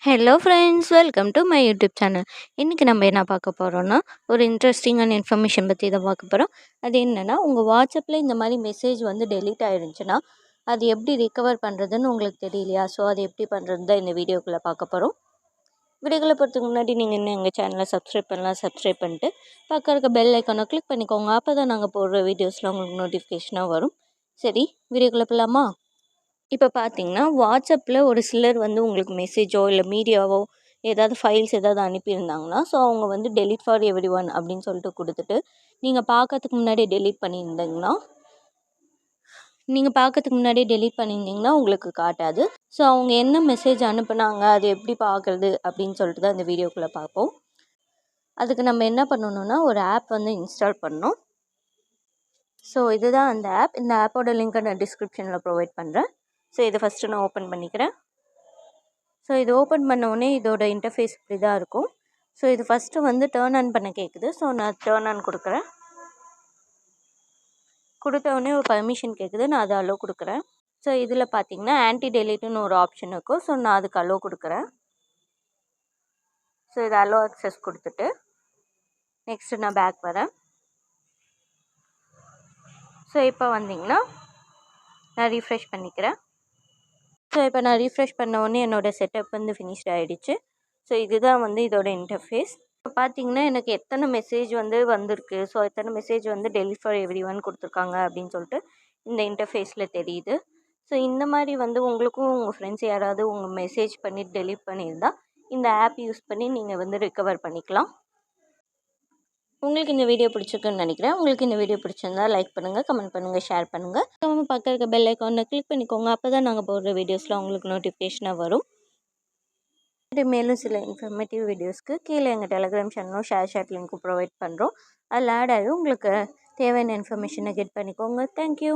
Hello friends, welcome to my YouTube channel. இன்றைக்கி நம்ம என்ன பார்க்க போகிறோன்னா, ஒரு இன்ட்ரெஸ்டிங்கான இன்ஃபர்மேஷன் பற்றி தான் பார்க்க போகிறோம். அது என்னென்னா, உங்கள் வாட்ஸ்அப்பில் இந்த மாதிரி மெசேஜ் வந்து டெலீட் ஆகிருந்துச்சுன்னா அது எப்படி ரிகவர் பண்ணுறதுன்னு உங்களுக்கு தெரியலையா? ஸோ அது எப்படி பண்ணுறது தான் இந்த வீடியோக்குள்ளே பார்க்க போகிறோம். வீடியோக்குள்ளே போகிறதுக்கு முன்னாடி நீங்கள் இன்னும் எங்கள் சேனலை சப்ஸ்கிரைப் பண்ணலாம். சப்ஸ்கிரைப் பண்ணிட்டு பக்கம் இருக்க பெல் ஐக்கானை கிளிக் பண்ணிக்கோங்க. அப்போ தான் நாங்கள் போடுற வீடியோஸில் உங்களுக்கு நோட்டிஃபிகேஷனாக வரும். சரி, வீடியோக்குள்ளே போகலாமா? இப்போ பார்த்தீங்கன்னா, வாட்ஸ்அப்பில் ஒரு சிலர் வந்து உங்களுக்கு மெசேஜோ இல்லை மீடியாவோ ஏதாவது ஃபைல்ஸ் ஏதாவது அனுப்பியிருந்தாங்கன்னா, ஸோ அவங்க வந்து டெலீட் ஃபார் எவ்ரிஒன் அப்படின்னு சொல்லிட்டு கொடுத்துட்டு, நீங்கள் பார்க்கறதுக்கு முன்னாடியே டெலீட் பண்ணியிருந்தீங்கன்னா உங்களுக்கு காட்டாது. ஸோ அவங்க என்ன மெசேஜ் அனுப்புனாங்க, அது எப்படி பார்க்குறது அப்படின்னு சொல்லிட்டு தான் இந்த வீடியோக்குள்ளே பார்ப்போம். அதுக்கு நம்ம என்ன பண்ணணும்னா, ஒரு ஆப் வந்து இன்ஸ்டால் பண்ணணும். ஸோ இதுதான் அந்த ஆப். இந்த ஆப்போட லிங்க்கை நான் டிஸ்கிரிப்ஷனில் ப்ரொவைட் பண்ணுறேன். ஸோ இதை ஃபஸ்ட்டு நான் ஓப்பன் பண்ணிக்கிறேன். ஸோ இது ஓப்பன் பண்ணோடனே இதோட இன்டர்ஃபேஸ் இப்படி தான் இருக்கும். ஸோ இது ஃபஸ்ட்டு வந்து டேர்ன் ஆன் பண்ண கேட்குது. ஸோ நான் டேர்ன் ஆன் கொடுக்குறேன். கொடுத்தவுடனே ஒரு பர்மிஷன் கேட்குது. நான் அதை அலோவ் கொடுக்குறேன். ஸோ இதில் பார்த்தீங்கன்னா ஆன்டி டெலீட்டுன்னு ஒரு ஆப்ஷன் இருக்கும். ஸோ நான் அதுக்கு அலோவ் கொடுக்குறேன். ஸோ இதை அலோவ் அக்சஸ் கொடுத்துட்டு நெக்ஸ்ட்டு நான் பேக் வரேன். ஸோ இப்போ வந்தீங்கன்னா நான் ரீஃப்ரெஷ் பண்ணிக்கிறேன். ஸோ இப்போ நான் ரீஃப்ரெஷ் பண்ண உடனே என்னோடய செட்டப் வந்து ஃபினிஷ்ட் ஆகிடுச்சு. ஸோ இதுதான் வந்து இதோட இன்டர்ஃபேஸ். இப்போ பார்த்தீங்கன்னா எனக்கு எத்தனை மெசேஜ் வந்து வந்திருக்கு, ஸோ எத்தனை மெசேஜ் வந்து டெலீட் ஃபார் எவ்ரிஒன் கொடுத்துருக்காங்க அப்படின்னு சொல்லிட்டு இந்த இன்டர்ஃபேஸில் தெரியுது. ஸோ இந்த மாதிரி வந்து உங்களுக்கும் உங்கள் ஃப்ரெண்ட்ஸ் யாராவது உங்கள் மெசேஜ் பண்ணி டெலீட் பண்ணியிருந்தால் இந்த ஆப் யூஸ் பண்ணி நீங்கள் வந்து ரிகவர் பண்ணிக்கலாம். உங்களுக்கு இந்த வீடியோ பிடிச்சிருக்குன்னு நினைக்கிறேன். உங்களுக்கு இந்த வீடியோ பிடிச்சிருந்தா லைக் பண்ணுங்கள், கமெண்ட் பண்ணுங்கள், ஷேர் பண்ணுங்கள். பக்கம் இருக்க பெல் ஐக்கானை கிளிக் பண்ணிக்கோங்க. அப்போ தான் நாங்கள் போடுற வீடியோஸில் உங்களுக்கு நோட்டிஃபிகேஷனாக வரும். மேலும் சில இன்ஃபர்மேட்டிவ் வீடியோஸ்க்கு கீழே எங்கள் டெலிகிராம் சேனலும் ஷேர் லிங்க்கும் ப்ரொவைட் பண்ணுறோம். அதில் ஆட் ஆகி உங்களுக்கு தேவையான இன்ஃபர்மேஷனை கெட் பண்ணிக்கோங்க. தேங்க்யூ.